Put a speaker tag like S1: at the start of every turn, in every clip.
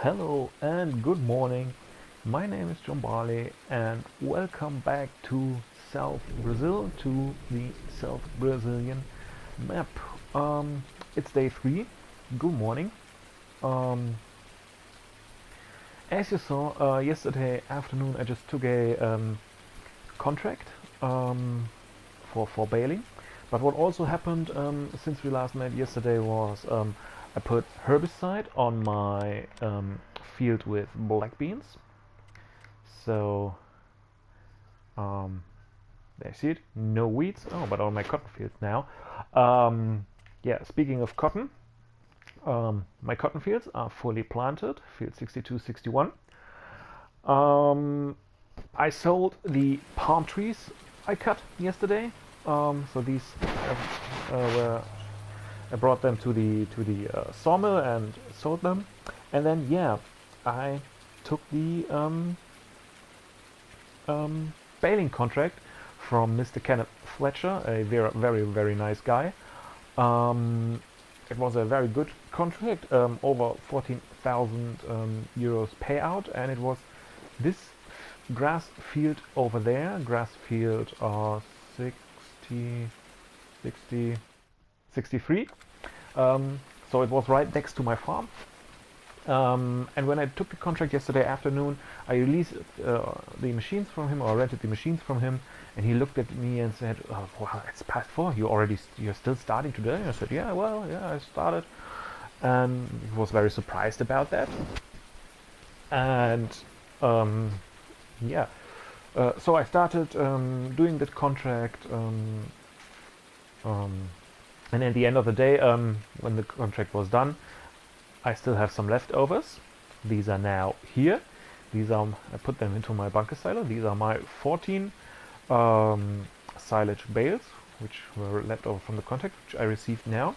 S1: Hello and good morning. My name is John Barley and welcome back to South Brazil, to the South Brazilian map. It's day 3. Good morning. As you saw yesterday afternoon, I just took a contract for baling. But what also happened since we last met yesterday was I put herbicide on my field with black beans. So there you see it, no weeds. Oh, but on my cotton field now. Yeah, speaking of cotton, my cotton fields are fully planted, field 62, 61. I sold the palm trees I cut yesterday. So these were, I brought them to the sawmill and sold them, and then yeah, I took the baling contract from Mr. Kenneth Fletcher, a very nice guy. It was a very good contract, over 14,000 euros payout, and it was this grass field over there, grass field 63. So it was right next to my farm. And when I took the contract yesterday afternoon, I released the machines from him, or rented the machines from him, and he looked at me and said, "Oh, wow, it's past 4. You're still starting today?" I said, "Yeah, well, yeah, I started." And he was very surprised about that. And yeah, so I started doing that contract. And at the end of the day, when the contract was done, I still have some leftovers. These are now here. These are, I put them into my bunker silo. These are my 14 silage bales, which were left over from the contract, which I received now.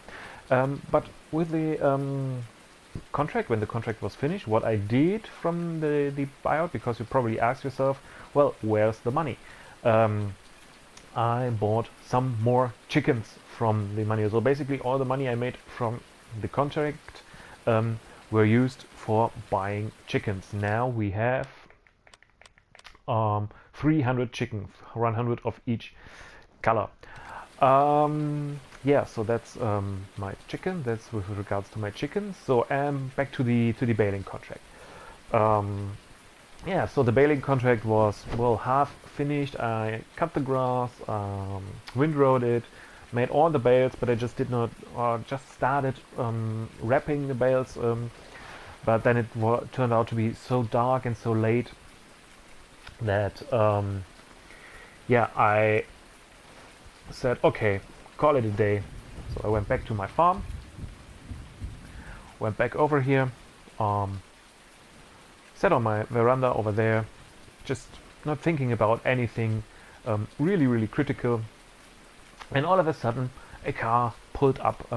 S1: But with the contract, when the contract was finished, what I did from the buyout, because you probably ask yourself, well, where's the money? I bought some more chickens from the money. So basically all the money I made from the contract were used for buying chickens. Now we have 300 chickens, 100 of each color. Yeah, so that's my chicken. That's with regards to my chickens. So back to the baling contract. Yeah, so the baling contract was, well, half finished. I cut the grass, windrowed it, made all the bales, but I just did not, just started wrapping the bales, but then it turned out to be so dark and so late that, yeah, I said, okay, call it a day. So I went back to my farm, went back over here, sat on my veranda over there, just not thinking about anything really critical, and all of a sudden a car pulled up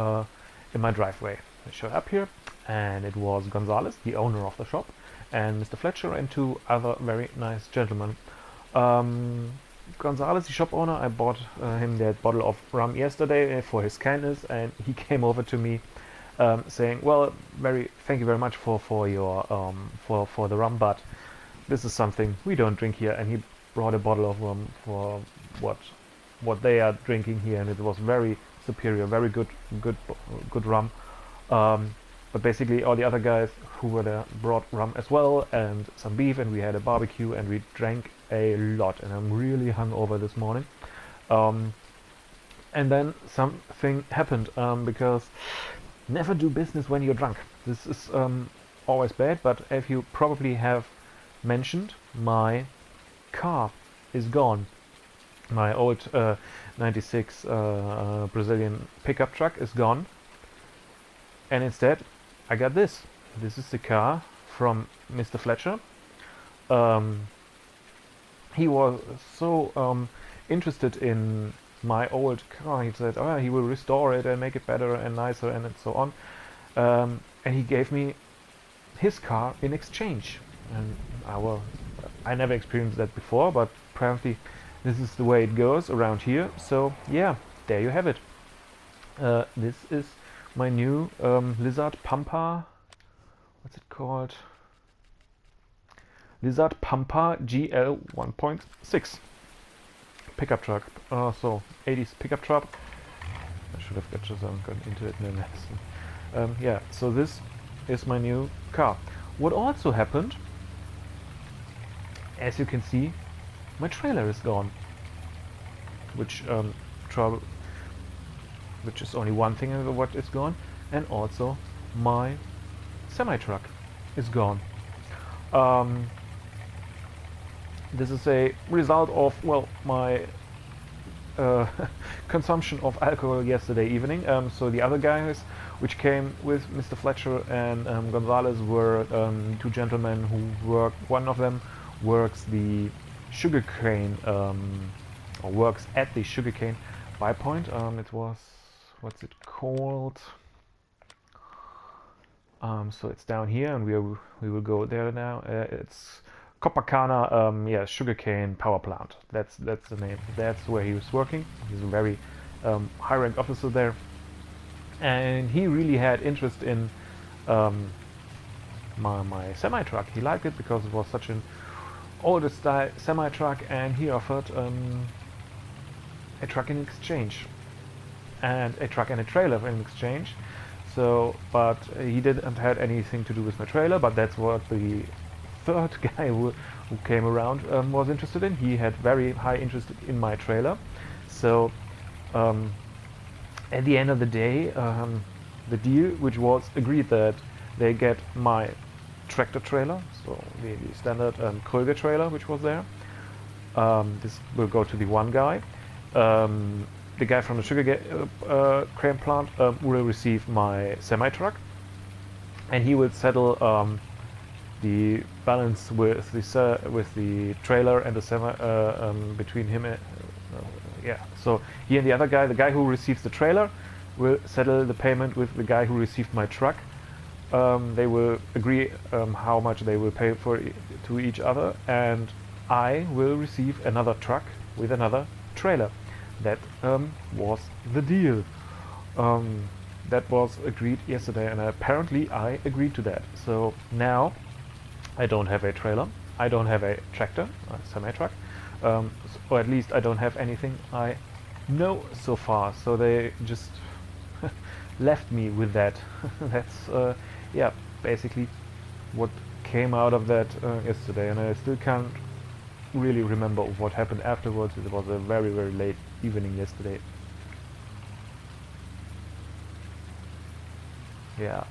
S1: in my driveway. I showed up here, and it was Gonzalez, the owner of the shop, and Mr. Fletcher and 2 other very nice gentlemen. Gonzalez, the shop owner, I bought him that bottle of rum yesterday for his kindness, and he came over to me saying, "Well, thank you very much for your for the rum, but this is something we don't drink here." And he brought a bottle of rum for what they are drinking here, and it was very superior, very good rum. But basically all the other guys who were there brought rum as well, and some beef, and we had a barbecue, and we drank a lot, and I'm really hungover this morning. And then something happened, because never do business when you're drunk. This is always bad, but as you probably have mentioned, my car is gone. My old 96 Brazilian pickup truck is gone, and instead I got this. This is the car from Mr. Fletcher. He was so interested in my old car. He said, "Oh, he will restore it and make it better and nicer and so on." And he gave me his car in exchange. And I never experienced that before, but apparently this is the way it goes around here. So yeah, there you have it. This is my new Lizard Pampa. What's it called? Lizard Pampa GL 1.6 pickup truck. So 80s pickup truck. I should have gone into it in the lesson. Yeah, so this is my new car. What also happened, as you can see, my trailer is gone, which which is only one thing of what is gone, and also my semi-truck is gone. This is a result of, well, my consumption of alcohol yesterday evening. So the other guys which came with Mr. Fletcher and Gonzalez were two gentlemen who work. One of them works the sugarcane, or works at the sugarcane buy point. It was, what's it called? So it's down here, and we will go there now. It's Copacabana, yeah, sugarcane power plant. That's the name. That's where he was working. He's a very high-rank officer there, and he really had interest in my semi-truck. He liked it because it was such an older style semi-truck, and he offered a truck in exchange, and a truck and a trailer in exchange. So, but he didn't have anything to do with my trailer, but that's what the third guy who came around was interested in. He had very high interest in my trailer. So at the end of the day, the deal, which was agreed, that they get my tractor trailer, so the standard Kröger trailer which was there. This will go to the one guy. The guy from the sugar crane plant will receive my semi-truck, and he will settle the balance with the trailer and the semi between him and yeah. So he and the other guy, the guy who receives the trailer, will settle the payment with the guy who received my truck. They will agree how much they will pay to each other, and I will receive another truck with another trailer. That was the deal. That was agreed yesterday, and apparently I agreed to that. So now I don't have a trailer, I don't have a tractor, a semi-truck, or at least I don't have anything I know so far. So they just left me with that. That's yeah, basically what came out of that yesterday, and I still can't really remember what happened afterwards. It was a very, very late evening yesterday. Yeah.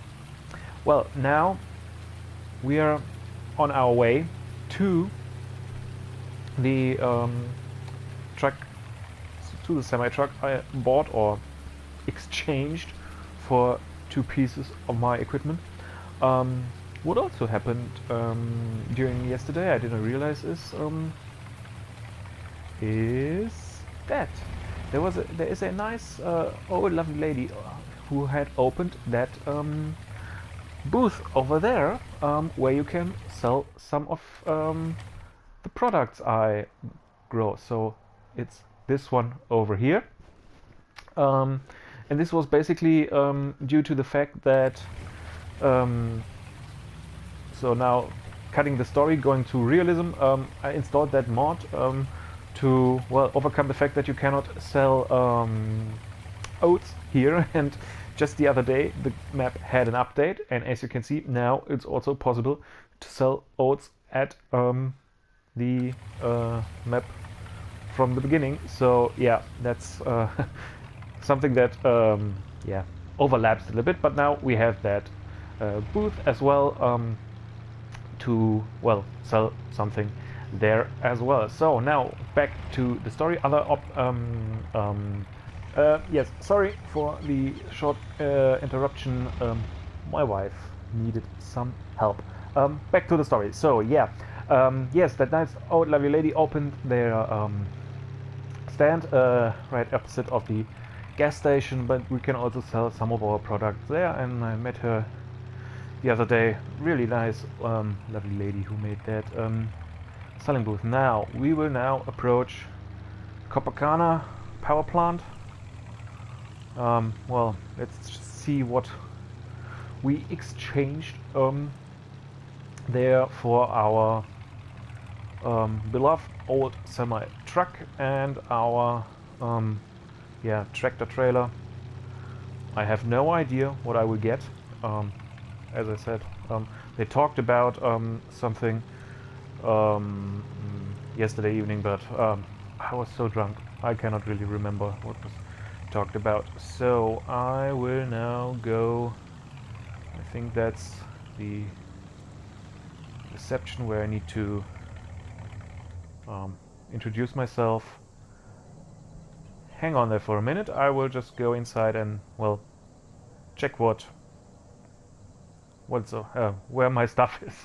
S1: Well, now we are on our way to the truck, to the semi-truck I bought or exchanged for two pieces of my equipment. What also happened during yesterday, I didn't realize, is that there is a nice old lovely lady who had opened that booth over there, where you can sell some of the products I grow. So it's this one over here, and this was basically due to the fact that so now, cutting the story, going to realism, I installed that mod to, well, overcome the fact that you cannot sell oats here. And just the other day the map had an update, and as you can see now it's also possible to sell oats at the map from the beginning. So yeah, that's something that yeah, overlaps a little bit, but now we have that booth as well to, well, sell something there as well. So now back to the story. Yes, sorry for the short interruption. My wife needed some help. Back to the story. So yeah, yes, that nice old lovely lady opened their stand right opposite of the gas station, but we can also sell some of our products there, and I met her the other day. Really nice lovely lady who made that selling booth. Now we will now approach Copacabana power plant. Well, let's just see what we exchanged there for our beloved old semi truck and our yeah, tractor trailer. I have no idea what I will get. As I said, they talked about something yesterday evening, but I was so drunk I cannot really remember what was talked about. So I will now go. I think that's the reception where I need to introduce myself. Hang on there for a minute. I will just go inside and, well, check what's where my stuff is.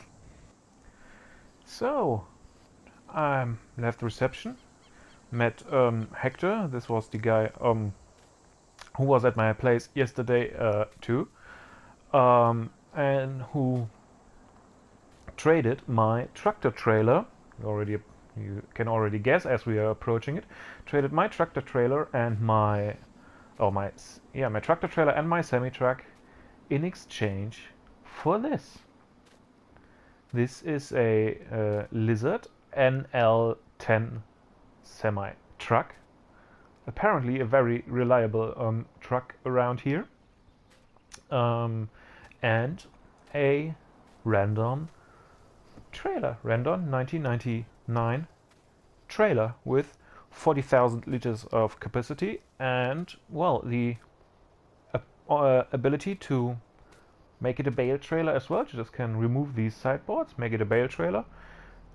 S1: So I left the reception, met Hector. This was the guy who was at my place yesterday too, and who traded my tractor trailer. You can already guess as we are approaching it. Traded my tractor trailer and my tractor trailer and my semi truck in exchange for this. This is a Lizard NL10 semi truck. Apparently a very reliable truck around here, and a Randon trailer, Randon 1999 trailer with 40,000 liters of capacity and, well, the ability to make it a bale trailer as well. You just can remove these sideboards, make it a bale trailer,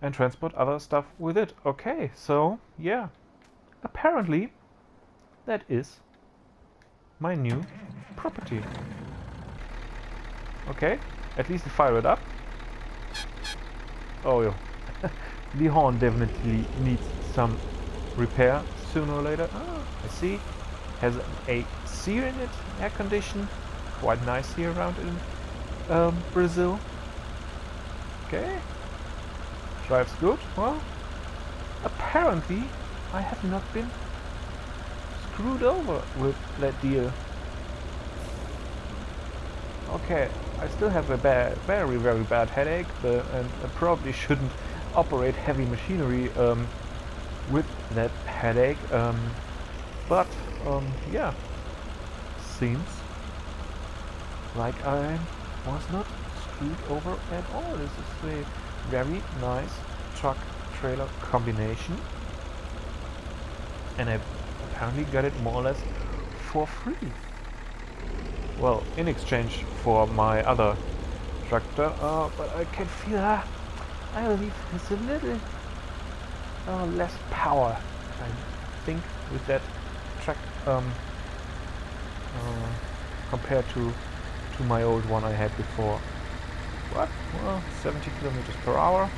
S1: and transport other stuff with it. Okay, so yeah, apparently that is my new property. Okay, at least fire it up. Oh yeah, the horn definitely needs some repair sooner or later. Ah, I see. Has an AC in it, air condition. Quite nice here around in Brazil. Okay, drives good. Well, apparently I have not been screwed over with that deal. Okay, I still have a very bad headache, and I probably shouldn't operate heavy machinery with that headache. But yeah, seems like I was not screwed over at all. This is a very nice truck trailer combination, and I apparently got it more or less for free. Well, in exchange for my other tractor, but I can feel I believe it's a little less power, I think, with that track compared to my old one I had before. What? Well, 70 kilometers per hour.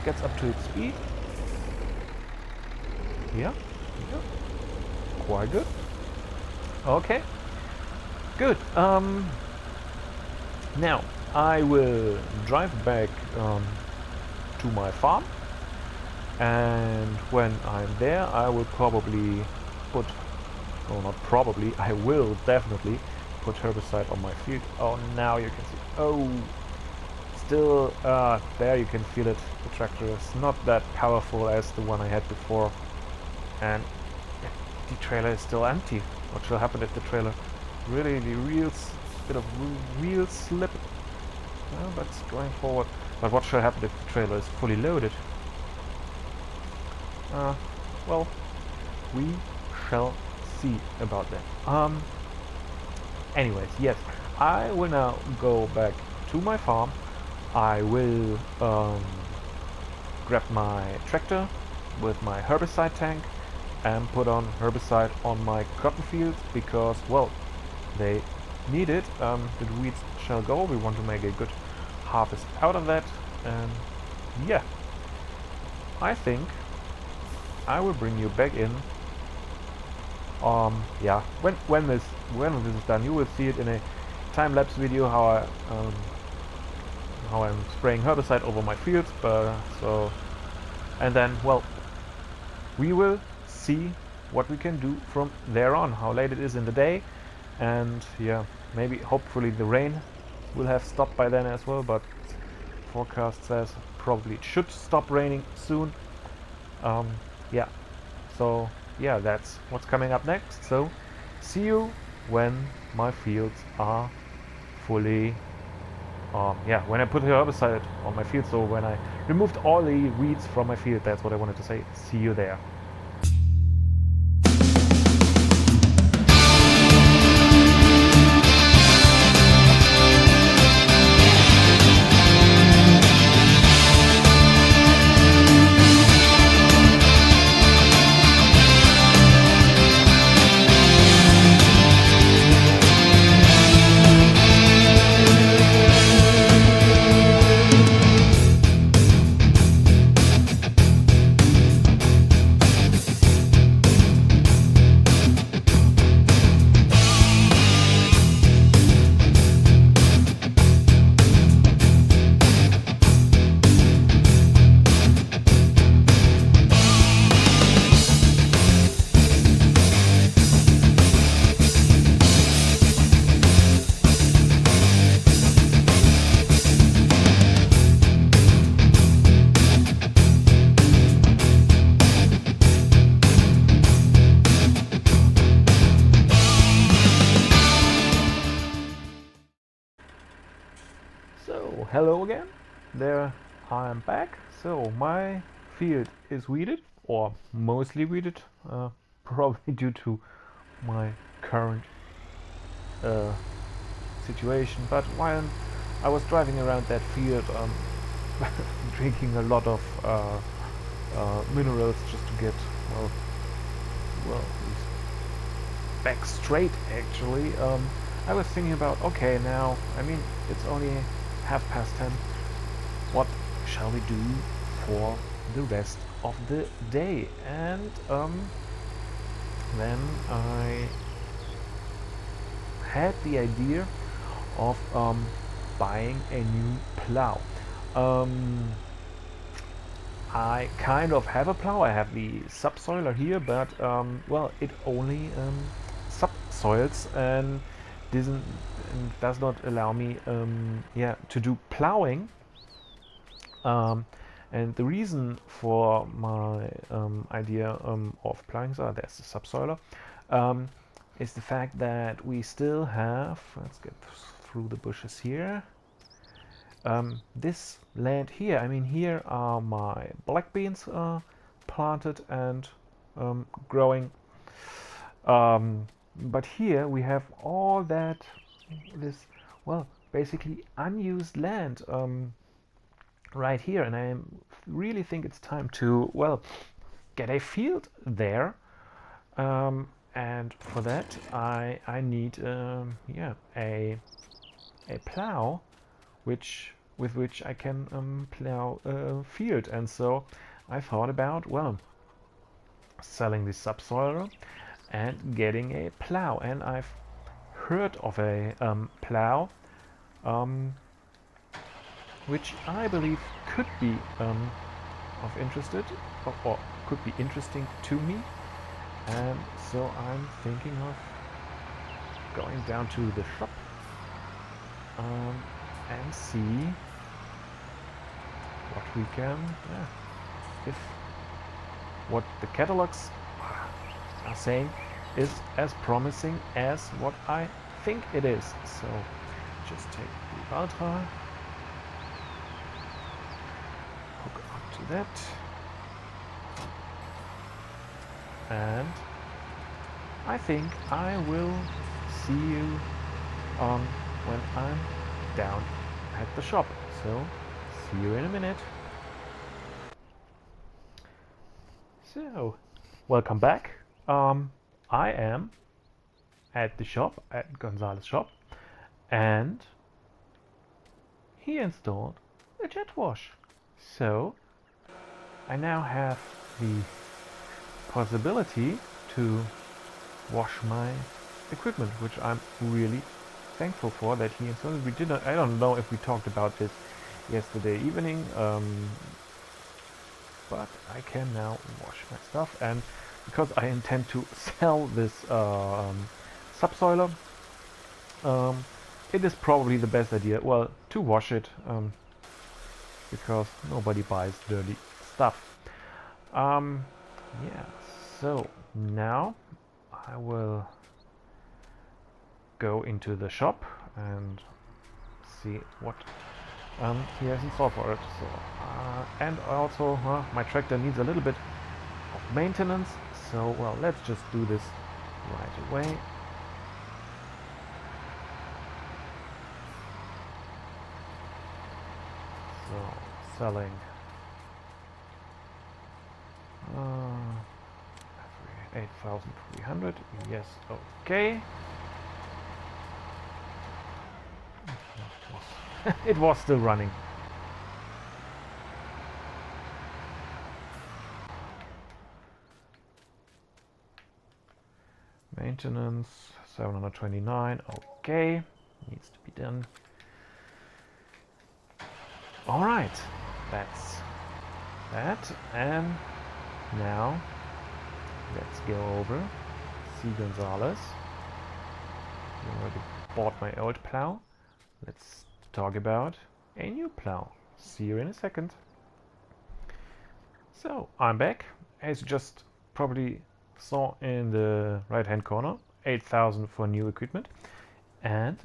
S1: Gets up to its speed. Yeah, quite good. Okay, good. Now I will drive back to my farm, and when I'm there I will probably put, well, not probably, I will definitely put herbicide on my field. Oh, now you can see, oh, still, there you can feel it. The tractor is not that powerful as the one I had before, and the trailer is still empty. What shall happen if the trailer really, the wheels, bit of wheel slip? Well, that's going forward. But what shall happen if the trailer is fully loaded? Well, we shall see about that. Anyways, yes, I will now go back to my farm. I will grab my tractor with my herbicide tank and put on herbicide on my cotton fields because, well, they need it. The weeds shall go. We want to make a good harvest out of that, and yeah, I think I will bring you back in. Yeah, when this is done, you will see it in a time-lapse video how I'm spraying herbicide over my fields. So, and then, well, we will see what we can do from there on. How late it is in the day, and yeah, maybe hopefully the rain will have stopped by then as well. But forecast says probably it should stop raining soon. Yeah, so yeah, that's what's coming up next. So see you when my fields are fully yeah, when I put the herbicide on my field, so when I removed all the weeds from my field, that's what I wanted to say. See you there. So, hello again. There I am back. So, my field is weeded, or mostly weeded, probably due to my current situation. But while I was driving around that field, drinking a lot of minerals just to get, well, back straight actually, I was thinking about, okay, now, I mean, it's only 10:30. What shall we do for the rest of the day? And then I had the idea of buying a new plow. I kind of have a plow. I have the subsoiler here, but well, it only subsoils and does not allow me yeah, to do plowing. And the reason for my idea of plowing, so there's the subsoiler, is the fact that we still have, let's get through the bushes here, this land here. I mean, here are my black beans planted and growing, but here we have all this, well, basically unused land right here, and I really think it's time to, well, get a field there, and for that I need yeah, a plow with which I can plow a field. And so I thought about, well, selling the subsoiler and getting a plow, and I've heard of a plow which I believe could be of interested or could be interesting to me, and so I'm thinking of going down to the shop and see what we can, yeah, if what the catalogs are saying is as promising as what I think it is. So just take the Ultra, hook up to that, and I think I will see you when I'm down at the shop. So see you in a minute. So welcome back. I am at the shop, at Gonzalez's shop, and he installed a jet wash. So I now have the possibility to wash my equipment, which I'm really thankful for that he installed. We did not, I don't know if we talked about this yesterday evening, but I can now wash my stuff, and because I intend to sell this subsoiler, it is probably the best idea, well, to wash it because nobody buys dirty stuff. Yeah, so now I will go into the shop and see what he has in store for it. So, and also my tractor needs a little bit of maintenance, so well, let's just do this right away. So, selling 8,300, yes, okay. It was still running. Maintenance 729, okay, needs to be done. All right, that's that, and now let's go over. See Gonzalez. You already bought my old plow. Let's talk about a new plow. See you in a second. So I'm back. As you just probably saw in the right hand corner, 8,000 for new equipment, and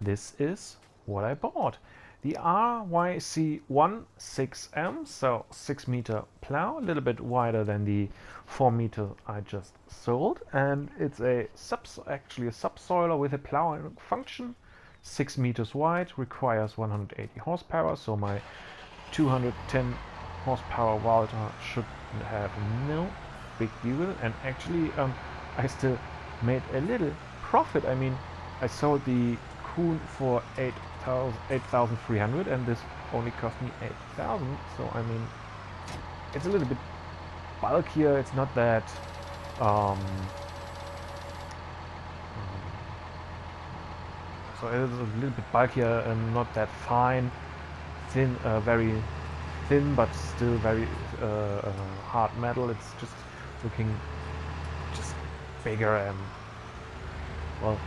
S1: this is what I bought. The RYC-One 6M, so 6 meter plow, a little bit wider than the 4 meter I just sold, and it's actually a subsoiler with a plowing function, 6 meters wide, requires 180 horsepower, so my 210 horsepower Walter should have no big deal, and actually I still made a little profit. I mean, I sold the Kuhn for 8,300 and this only cost me 8,000, so I mean, it's a little bit bulkier, it's not that so it's a little bit bulkier and not that fine, thin, very thin but still very hard metal. It's just looking just bigger and well,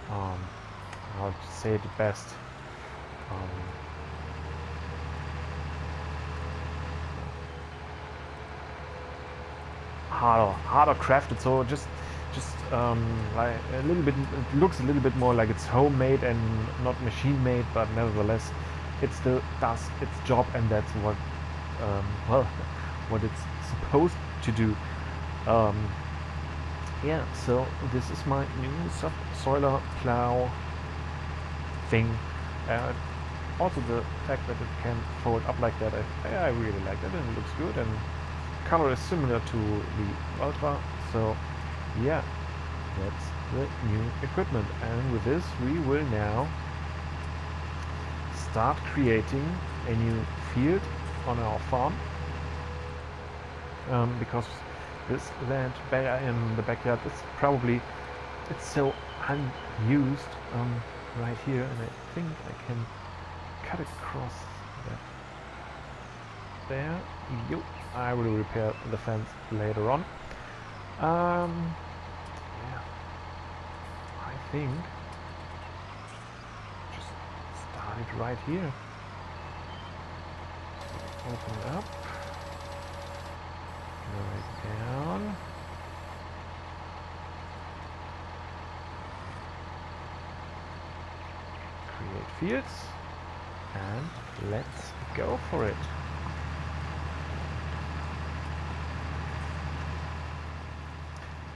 S1: how to say it best, harder crafted, so just like a little bit, it looks a little bit more like it's homemade and not machine made, but nevertheless it still does its job, and that's what well, what it's supposed to do. Yeah, so this is my new subsoiler plow thing. Also the fact that it can fold up like that, I really like that, and it looks good, and color is similar to the Ultra, so yeah, that's the new equipment. And with this we will now start creating a new field on our farm, because this land in the backyard is probably, it's so unused right here, and I think I can cut across that there. Yo, I will repair the fence later on. Yeah, I think just start it right here. So open it up, lower it down. Create fields, and let's go for it.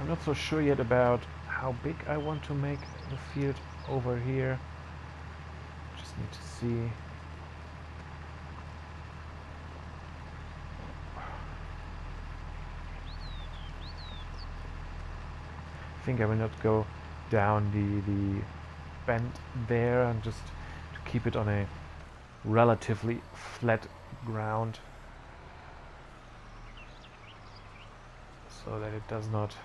S1: I'm not so sure yet about how big I want to make the field over here. Just need to see. I think I will not go down the bend there, and just to keep it on a relatively flat ground, so that it does not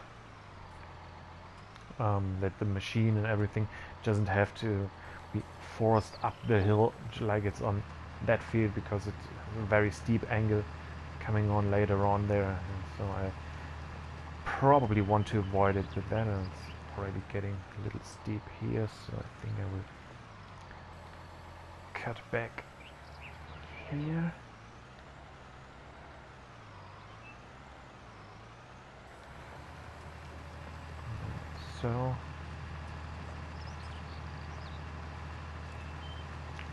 S1: that the machine and everything doesn't have to be forced up the hill like it's on that field, because it's a very steep angle coming on later on there, and so I probably want to avoid it with that, and it's already getting a little steep here, so I think I will cut back here. So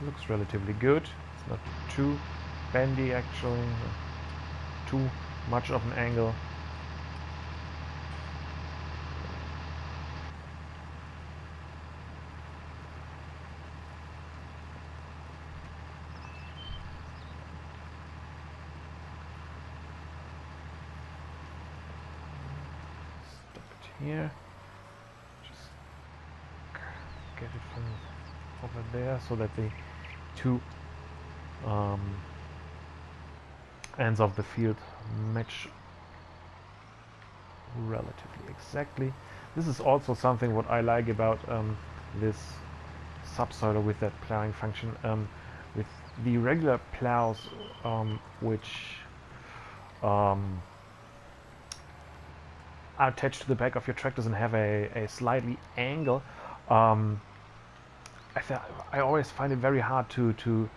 S1: looks relatively good. It's not too bendy actually, not too much of an angle. Stop it here. Just get it from over there so that the two ends of the field match relatively exactly. This is also something what I like about this subsoiler with that plowing function. With the regular plows, which are attached to the back of your tractors and have a slightly angle, I always find it very hard to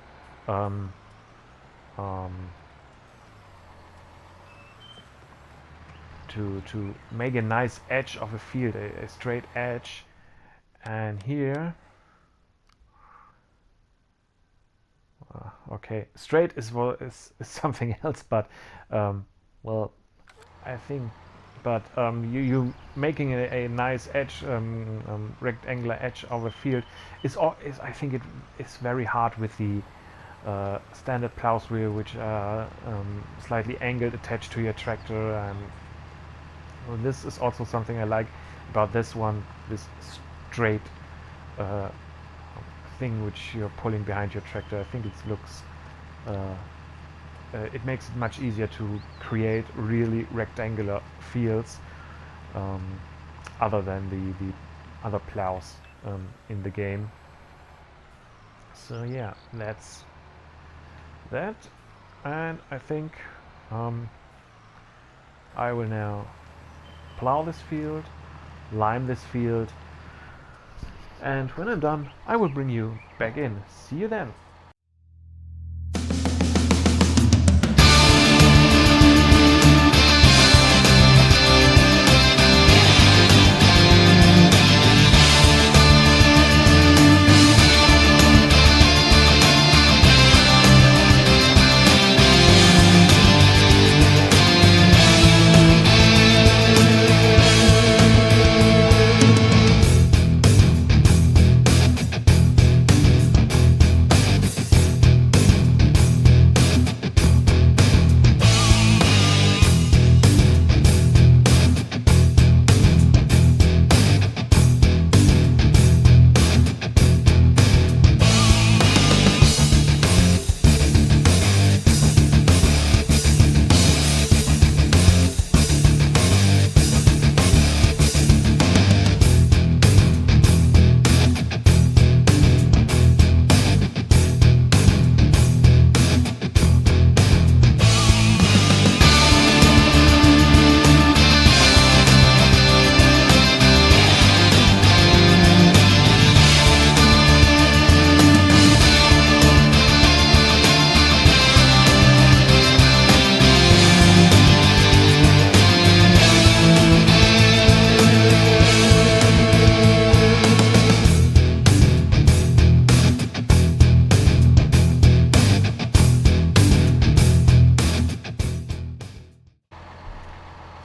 S1: make a nice edge of a field, a straight edge. And here, okay, straight is something else, but well, I think, but you making a nice edge, rectangular edge of a field is I think it is very hard with the standard plows wheel, which are slightly angled attached to your tractor. And well, this is also something I like about this one, this straight thing which you're pulling behind your tractor. I think it looks it makes it much easier to create really rectangular fields, other than the other plows in the game. So yeah, that's that, and I think I will now plow this field, lime this field, and when I'm done I will bring you back in. See you then.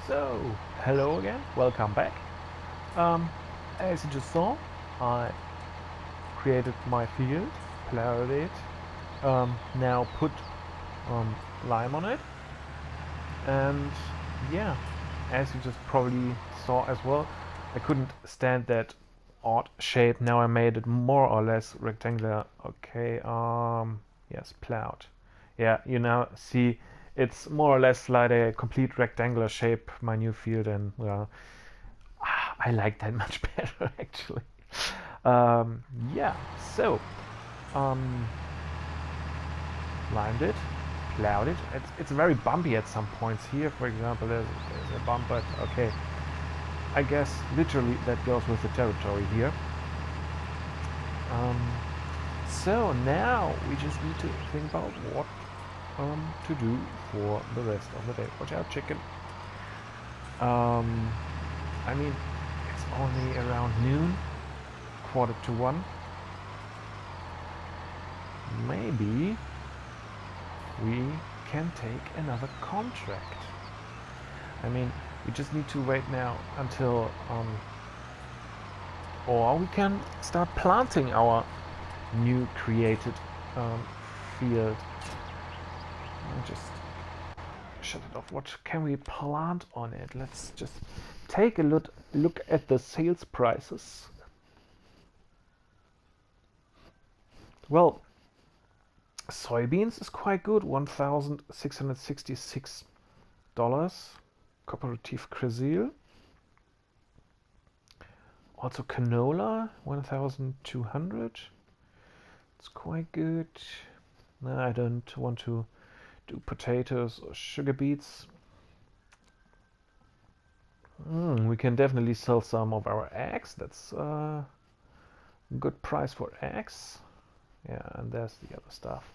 S1: So, hello again, welcome back. As you just saw, I created my field, plowed it, now put lime on it, and yeah, as you just probably saw as well, I couldn't stand that odd shape. Now I made it more or less rectangular. Okay, yes, plowed. Yeah, you now see it's more or less like a complete rectangular shape, my new field, and well, I like that much better actually. Yeah, so limed it, plowed it. It's very bumpy at some points. Here, for example, there's a bump, but okay, I guess literally that goes with the territory here. So now we just need to think about what to do for the rest of the day. Watch out, chicken. I mean, it's only around noon, 1:45. Maybe we can take another contract. I mean, we just need to wait now until, or we can start planting our new created field. I'll just shut it off. What can we plant on it? Let's just take a look at the sales prices. Well, soybeans is quite good, $1,666. Cooperative Brazil. Also canola, 1,200. It's quite good. No, I don't want to do potatoes or sugar beets. We can definitely sell some of our eggs. That's a good price for eggs. Yeah, and there's the other stuff.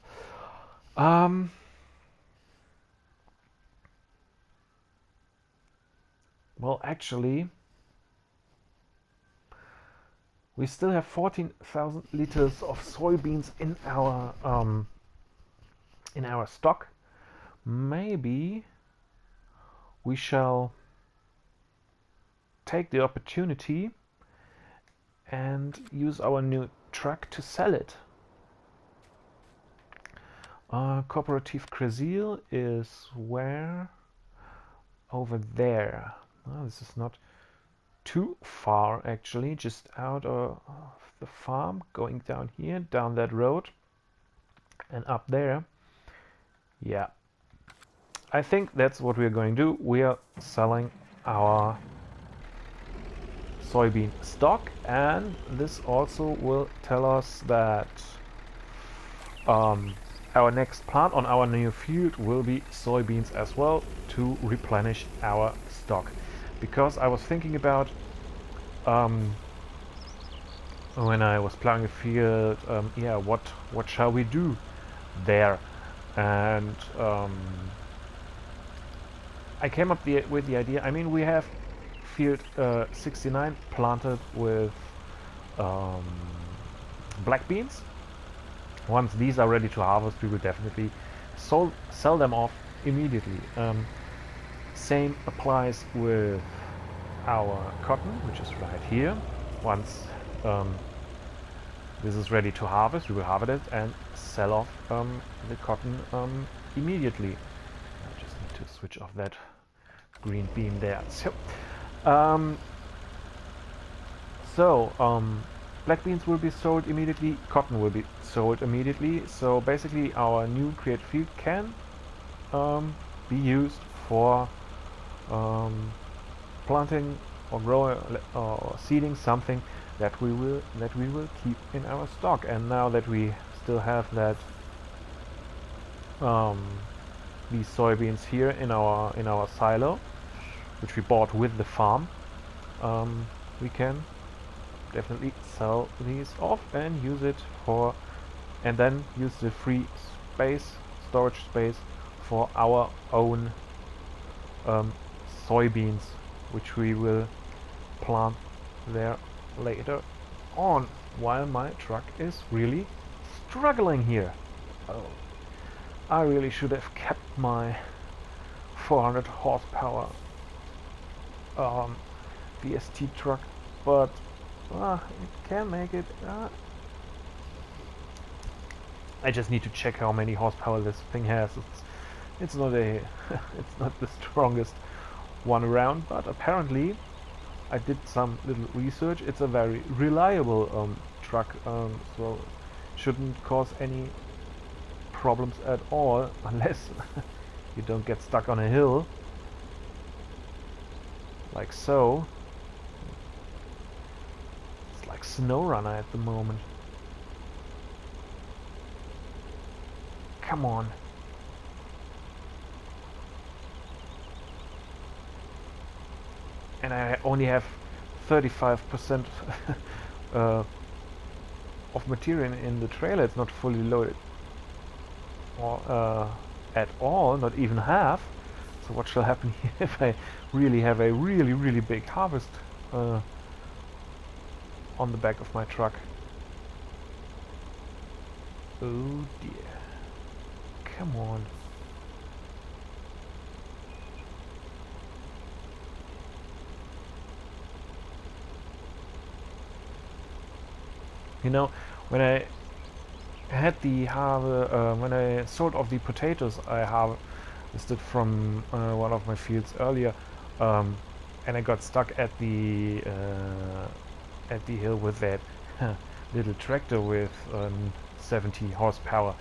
S1: Well, actually, we still have 14,000 liters of soybeans in our stock. Maybe we shall take the opportunity and use our new truck to sell it. Cooperative Brazil is where? Over there. Oh, this is not too far actually, just out of the farm, going down here, down that road and up there. Yeah, I think that's what we're going to do. We are selling our soybean stock, and this also will tell us that our next plant on our new field will be soybeans as well, to replenish our stock. Because I was thinking about when I was plowing a field, yeah, what shall we do there? And I came up with the idea. I mean, we have field 69 planted with black beans. Once these are ready to harvest, we will definitely sell them off immediately. Same applies with our cotton, which is right here. Once this is ready to harvest, we will harvest it and sell off the cotton immediately. I just need to switch off that green beam there. So, black beans will be sold immediately, cotton will be sold immediately. So basically our new created field can be used for planting or growing or seeding something that we will keep in our stock. And now that we still have that these soybeans here in our silo, which we bought with the farm, we can definitely sell these off and use it for, and then use the free storage space for our own soybeans, which we will plant there later on, while my truck is really struggling here. Oh, I really should have kept my 400 horsepower VST truck, but it can make it. I just need to check how many horsepower this thing has. It's not a it's not the strongest one around, but apparently I did some little research. It's a very reliable truck, so shouldn't cause any problems at all, unless you don't get stuck on a hill like so. It's like SnowRunner at the moment. Come on. And I only have 35% of material in the trailer. It's not fully loaded. Or at all, not even half. So what shall happen here if I really have a really big harvest on the back of my truck? Oh dear. Come on. You know, when I had the when I sold off the potatoes I harvested from one of my fields earlier, and I got stuck at the hill with that little tractor with 70 horsepower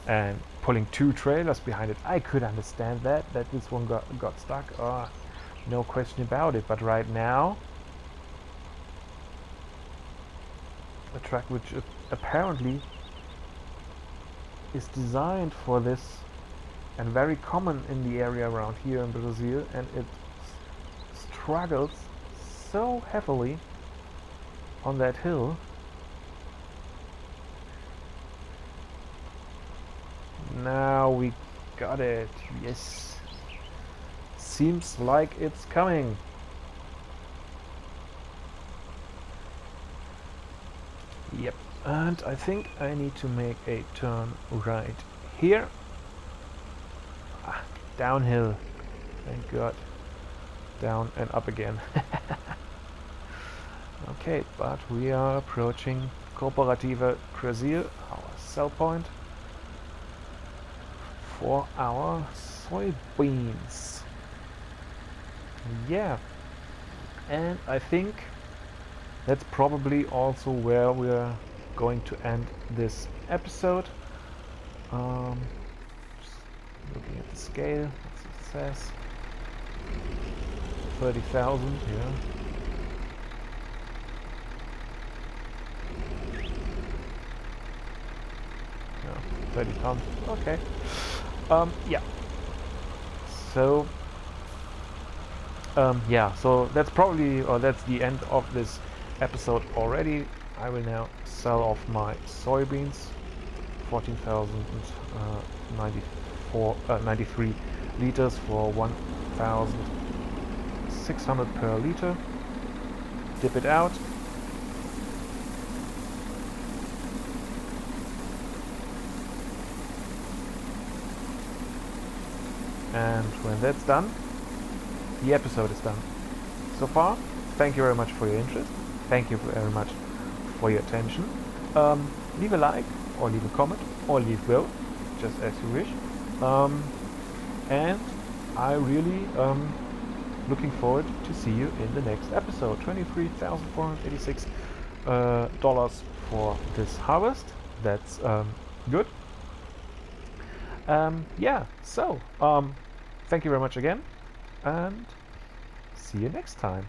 S1: and pulling 2 trailers behind it. I could understand that this one got stuck. No question about it. But right now, a truck which apparently is designed for this and very common in the area around here in Brazil, and it struggles so heavily on that hill. Now we got it. Yes. Seems like it's coming. Yep. And I think I need to make a turn right here. Downhill. Thank God. Down and up again. Okay, but we are approaching Cooperativa Brazil, our sell point for our soybeans. Yeah, and I think that's probably also where we're going to end this episode. Just looking at the scale, what's it says? 30,000, yeah. 30 tons, okay. Yeah. So, yeah, so that's probably, or that's the end of this episode already. I will now sell off my soybeans, 14,093 liters for 1,600 per liter. Dip it out. And when that's done, the episode is done. So far, thank you very much for your interest. Thank you very much for your attention. Leave a like, or leave a comment, or leave both, just as you wish. And I really looking forward to see you in the next episode. $23,486 dollars for this harvest. That's good. Yeah, so thank you very much again, and see you next time.